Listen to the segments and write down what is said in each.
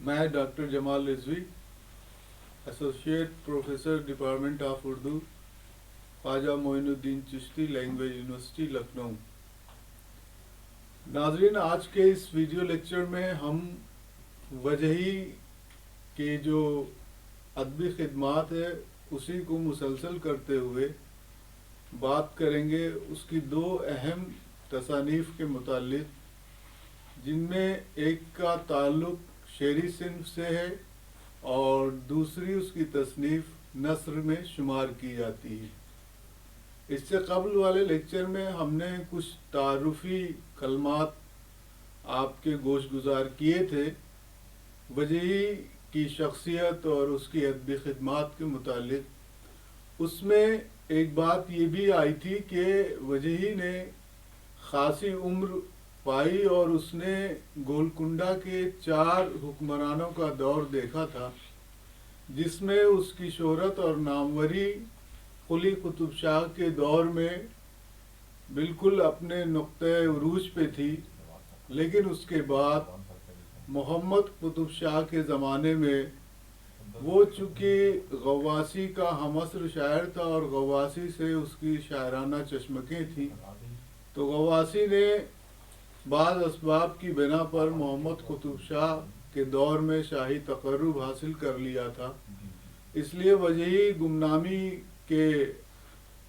میں doctor Jamal Rizvi, associate professor department of Urdu, Khwaja Moinuddin Chishti language university Lucknow. ناظرین، آج کے اس ویڈیو لیکچر میں ہم وجہی کے جو ادبی خدمات ہے اسی کو مسلسل کرتے ہوئے بات کریں گے اس کی دو اہم تصانیف کے متعلق، جن میں ایک کا تعلق شعری صنف سے ہے اور دوسری اس کی تصنیف نثر میں شمار کی جاتی ہے۔ اس سے قبل والے لیکچر میں ہم نے کچھ تعارفی کلمات آپ کے گوش گزار کیے تھے وجہی کی شخصیت اور اس کی ادبی خدمات کے متعلق۔ اس میں ایک بات یہ بھی آئی تھی کہ وجہی نے خاصی عمر پائی اور اس نے گولکنڈہ کے 4 حکمرانوں کا دور دیکھا تھا، جس میں اس کی شہرت اور ناموری قلی قطب شاہ کے دور میں بالکل اپنے نقطۂ عروج پہ تھی، لیکن اس کے بعد محمد قطب شاہ کے زمانے میں وہ چونکہ غواصی کا ہم عصر شاعر تھا اور غواصی سے اس کی شاعرانہ چشمکیں تھیں، تو غواصی نے بعض اسباب کی بنا پر محمد قطب شاہ کے دور میں شاہی تقرب حاصل کر لیا تھا۔ اس لیے وجہی گمنامی کے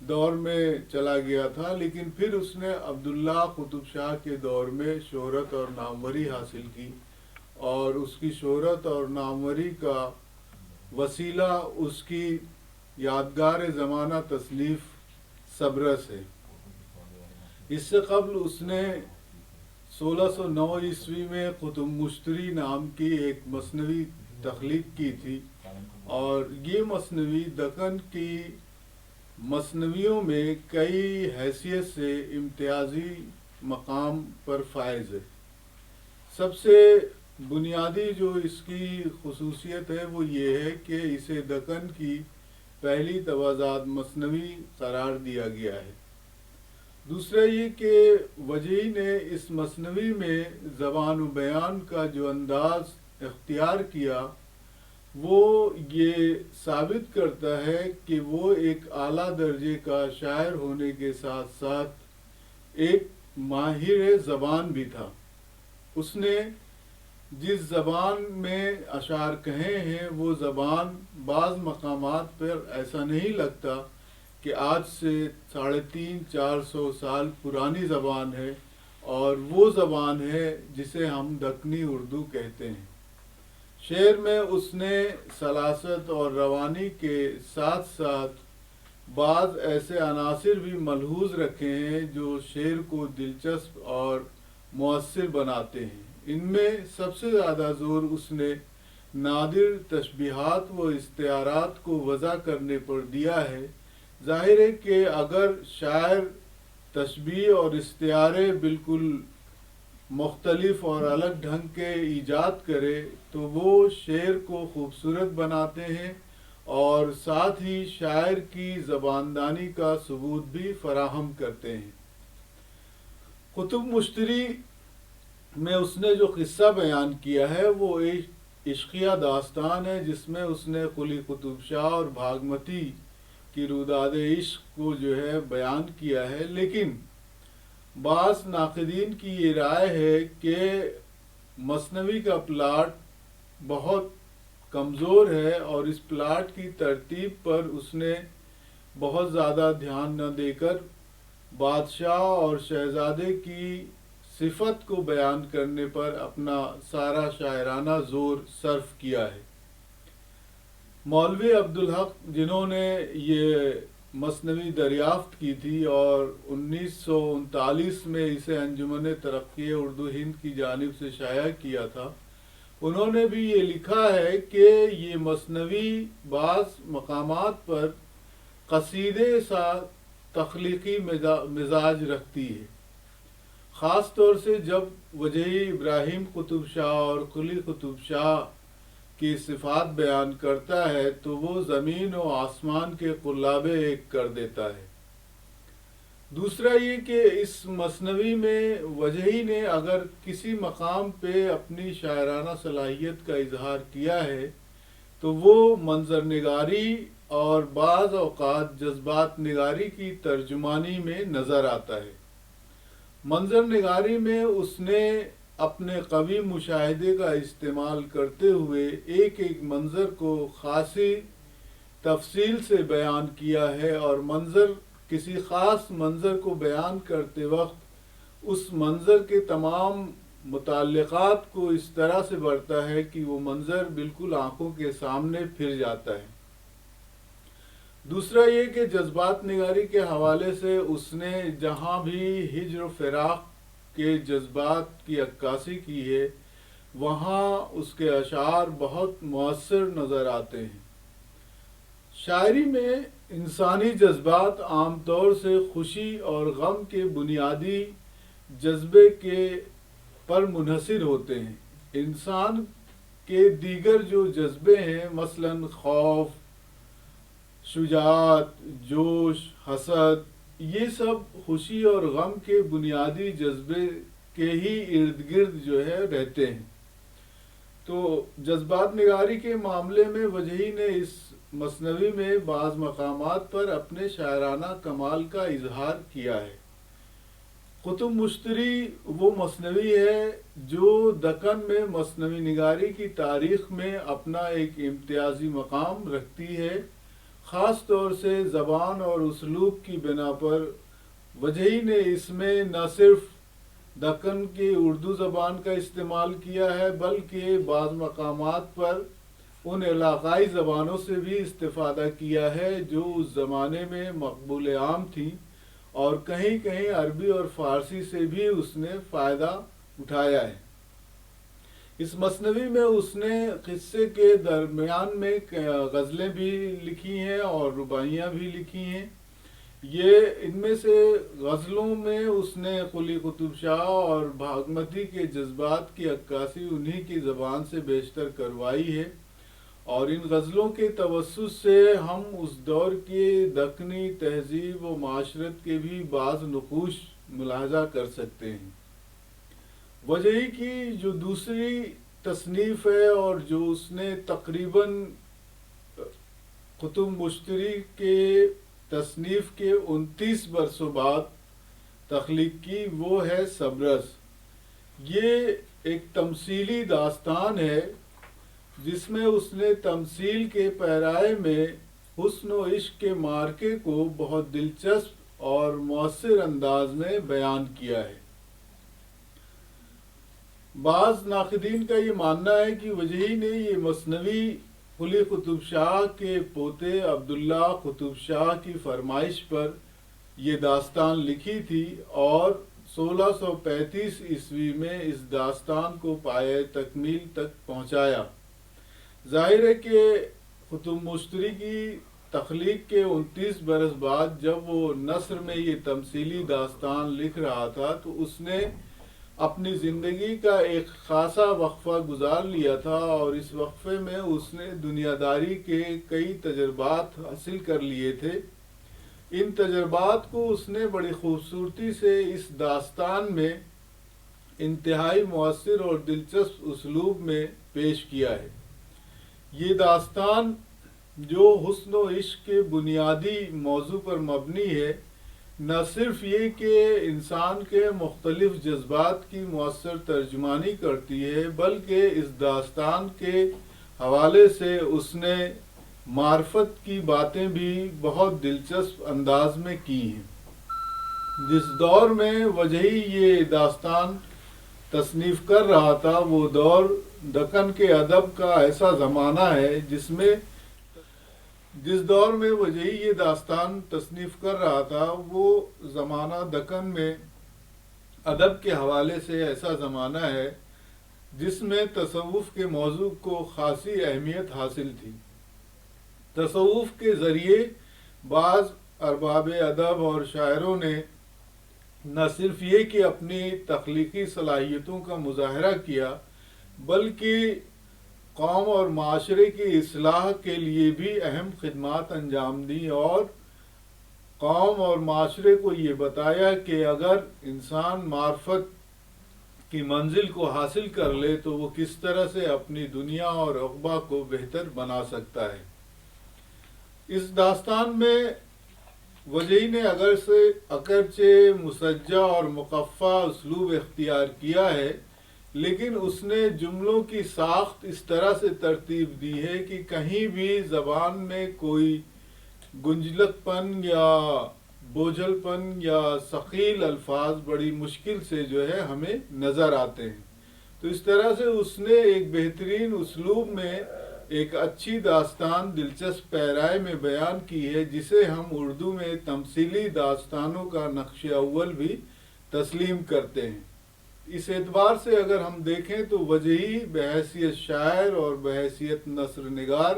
دور میں چلا گیا تھا، لیکن پھر اس نے عبداللہ قطب شاہ کے دور میں شہرت اور ناموری حاصل کی، اور اس کی شہرت اور ناموری کا وسیلہ اس کی یادگار زمانہ تصنیف سبرس ہے۔ اس سے قبل اس نے 1609 عیسوی میں قطب مشتری نام کی ایک مثنوی تخلیق کی تھی، اور یہ مثنوی دکن کی مثنویوں میں کئی حیثیت سے امتیازی مقام پر فائز ہے۔ سب سے بنیادی جو اس کی خصوصیت ہے وہ یہ ہے کہ اسے دکن کی پہلی توازاد مثنوی قرار دیا گیا ہے۔ دوسرا یہ کہ وجہی نے اس مثنوی میں زبان و بیان کا جو انداز اختیار کیا وہ یہ ثابت کرتا ہے کہ وہ ایک اعلیٰ درجے کا شاعر ہونے کے ساتھ ساتھ ایک ماہر زبان بھی تھا۔ اس نے جس زبان میں اشعار کہے ہیں وہ زبان بعض مقامات پر ایسا نہیں لگتا کہ آج سے 350-400 سال پرانی زبان ہے، اور وہ زبان ہے جسے ہم دکنی اردو کہتے ہیں۔ شعر میں اس نے سلاست اور روانی کے ساتھ ساتھ بعض ایسے عناصر بھی ملحوظ رکھے ہیں جو شعر کو دلچسپ اور مؤثر بناتے ہیں۔ ان میں سب سے زیادہ زور اس نے نادر تشبیہات و استعارات کو وضع کرنے پر دیا ہے۔ ظاہر ہے کہ اگر شاعر تشبیہ اور استعارے بالکل مختلف اور الگ ڈھنگ کے ایجاد کرے تو وہ شعر کو خوبصورت بناتے ہیں اور ساتھ ہی شاعر کی زباندانی کا ثبوت بھی فراہم کرتے ہیں۔ قطب مشتری میں اس نے جو قصہ بیان کیا ہے وہ ایک عشقیہ داستان ہے، جس میں اس نے قلی قطب شاہ اور بھاگمتی کی روداد عشق کو جو ہے بیان کیا ہے، لیکن بعض ناقدین کی یہ رائے ہے کہ مثنوی کا پلاٹ بہت کمزور ہے اور اس پلاٹ کی ترتیب پر اس نے بہت زیادہ دھیان نہ دے کر بادشاہ اور شہزادے کی صفت کو بیان کرنے پر اپنا سارا شاعرانہ زور صرف کیا ہے۔ مولوی عبدالحق، جنہوں نے یہ مثنوی دریافت کی تھی اور 1939 میں اسے انجمن ترقی اردو ہند کی جانب سے شائع کیا تھا، انہوں نے بھی یہ لکھا ہے کہ یہ مثنوی بعض مقامات پر قصیدے سا تخلیقی مزاج رکھتی ہے، خاص طور سے جب وجہی ابراہیم قطب شاہ اور قلی قطب شاہ کی صفات بیان کرتا ہے تو وہ زمین و آسمان کے قلابے ایک کر دیتا ہے۔ دوسرا یہ کہ اس مثنوی میں وجہی نے اگر کسی مقام پہ اپنی شاعرانہ صلاحیت کا اظہار کیا ہے تو وہ منظر نگاری اور بعض اوقات جذبات نگاری کی ترجمانی میں نظر آتا ہے۔ منظر نگاری میں اس نے اپنے قوی مشاہدے کا استعمال کرتے ہوئے ایک ایک منظر کو خاصی تفصیل سے بیان کیا ہے، اور کسی خاص منظر کو بیان کرتے وقت اس منظر کے تمام متعلقات کو اس طرح سے بڑھتا ہے کہ وہ منظر بالکل آنکھوں کے سامنے پھر جاتا ہے۔ دوسرا یہ کہ جذبات نگاری کے حوالے سے اس نے جہاں بھی ہجر و فراق کے جذبات کی عکاسی کی ہے وہاں اس کے اشعار بہت مؤثر نظر آتے ہیں۔ شاعری میں انسانی جذبات عام طور سے خوشی اور غم کے بنیادی جذبے کے پر منحصر ہوتے ہیں۔ انسان کے دیگر جو جذبے ہیں مثلاً خوف، شجاعت، جوش، حسد، یہ سب خوشی اور غم کے بنیادی جذبے کے ہی ارد گرد جو ہے رہتے ہیں۔ تو جذبات نگاری کے معاملے میں وجہی نے اس مثنوی میں بعض مقامات پر اپنے شاعرانہ کمال کا اظہار کیا ہے۔ قطب مشتری وہ مثنوی ہے جو دکن میں مثنوی نگاری کی تاریخ میں اپنا ایک امتیازی مقام رکھتی ہے۔ خاص طور سے زبان اور اسلوب کی بنا پر وجہی نے اس میں نہ صرف دکن کی اردو زبان کا استعمال کیا ہے بلکہ بعض مقامات پر ان علاقائی زبانوں سے بھی استفادہ کیا ہے جو اس زمانے میں مقبول عام تھیں، اور کہیں کہیں عربی اور فارسی سے بھی اس نے فائدہ اٹھایا ہے۔ اس مثنوی میں اس نے قصے کے درمیان میں غزلیں بھی لکھی ہیں اور رباعیاں بھی لکھی ہیں۔ ان میں سے غزلوں میں اس نے قلی قطب شاہ اور بھاگمتی کے جذبات کی عکاسی انہی کی زبان سے بیشتر کروائی ہے، اور ان غزلوں کے توسط سے ہم اس دور کی دکنی تہذیب و معاشرت کے بھی بعض نقوش ملاحظہ کر سکتے ہیں۔ وجہی کی جو دوسری تصنیف ہے اور جو اس نے تقریباً قطب مشتری کے تصنیف کے 29 برسوں بعد تخلیق کی وہ ہے سبرس۔ یہ ایک تمثیلی داستان ہے جس میں اس نے تمثیل کے پیرائے میں حسن و عشق کے معرکے کو بہت دلچسپ اور مؤثر انداز میں بیان کیا ہے۔ بعض ناقدین کا یہ ماننا ہے کہ وجہی نے یہ مثنوی قلی قطب شاہ کے پوتے عبداللہ قطب شاہ کی فرمائش پر یہ داستان لکھی تھی اور 1635 عیسوی میں اس داستان کو پایۂ تکمیل تک پہنچایا۔ ظاہر ہے کہ قطب مشتری کی تخلیق کے 29 برس بعد جب وہ نثر میں یہ تمثیلی داستان لکھ رہا تھا تو اس نے اپنی زندگی کا ایک خاصا وقفہ گزار لیا تھا، اور اس وقفے میں اس نے دنیا داری کے کئی تجربات حاصل کر لیے تھے۔ ان تجربات کو اس نے بڑی خوبصورتی سے اس داستان میں انتہائی مؤثر اور دلچسپ اسلوب میں پیش کیا ہے۔ یہ داستان جو حسن و عشق کے بنیادی موضوع پر مبنی ہے، نہ صرف یہ کہ انسان کے مختلف جذبات کی مؤثر ترجمانی کرتی ہے بلکہ اس داستان کے حوالے سے اس نے معرفت کی باتیں بھی بہت دلچسپ انداز میں کی ہیں۔ جس دور میں وجہی یہ داستان تصنیف کر رہا تھا وہ دور دکن کے ادب کا ایسا زمانہ ہے جس دور میں وجہی یہ داستان تصنیف کر رہا تھا وہ زمانہ دکن میں ادب کے حوالے سے ایسا زمانہ ہے جس میں تصوف کے موضوع کو خاصی اہمیت حاصل تھی۔ تصوف کے ذریعے بعض ارباب ادب اور شاعروں نے نہ صرف یہ کہ اپنی تخلیقی صلاحیتوں کا مظاہرہ کیا بلکہ قوم اور معاشرے کی اصلاح کے لیے بھی اہم خدمات انجام دیں، اور قوم اور معاشرے کو یہ بتایا کہ اگر انسان معرفت کی منزل کو حاصل کر لے تو وہ کس طرح سے اپنی دنیا اور عقبہ کو بہتر بنا سکتا ہے۔ اس داستان میں وجہی نے اگرچہ مسجع اور مقفع اسلوب اختیار کیا ہے، لیکن اس نے جملوں کی ساخت اس طرح سے ترتیب دی ہے کہ کہیں بھی زبان میں کوئی گنجلک پن یا بوجھل پن یا ثقیل الفاظ بڑی مشکل سے جو ہے ہمیں نظر آتے ہیں۔ تو اس طرح سے اس نے ایک بہترین اسلوب میں ایک اچھی داستان دلچسپ پیرائے میں بیان کی ہے، جسے ہم اردو میں تمثیلی داستانوں کا نقش اول بھی تسلیم کرتے ہیں۔ اس اعتبار سے اگر ہم دیکھیں تو وجہی بحیثیت شاعر اور بحیثیت نثر نگار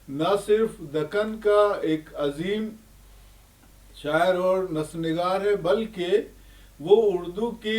نہ صرف دکن کا ایک عظیم شاعر اور نثر نگار ہے، بلکہ وہ اردو کی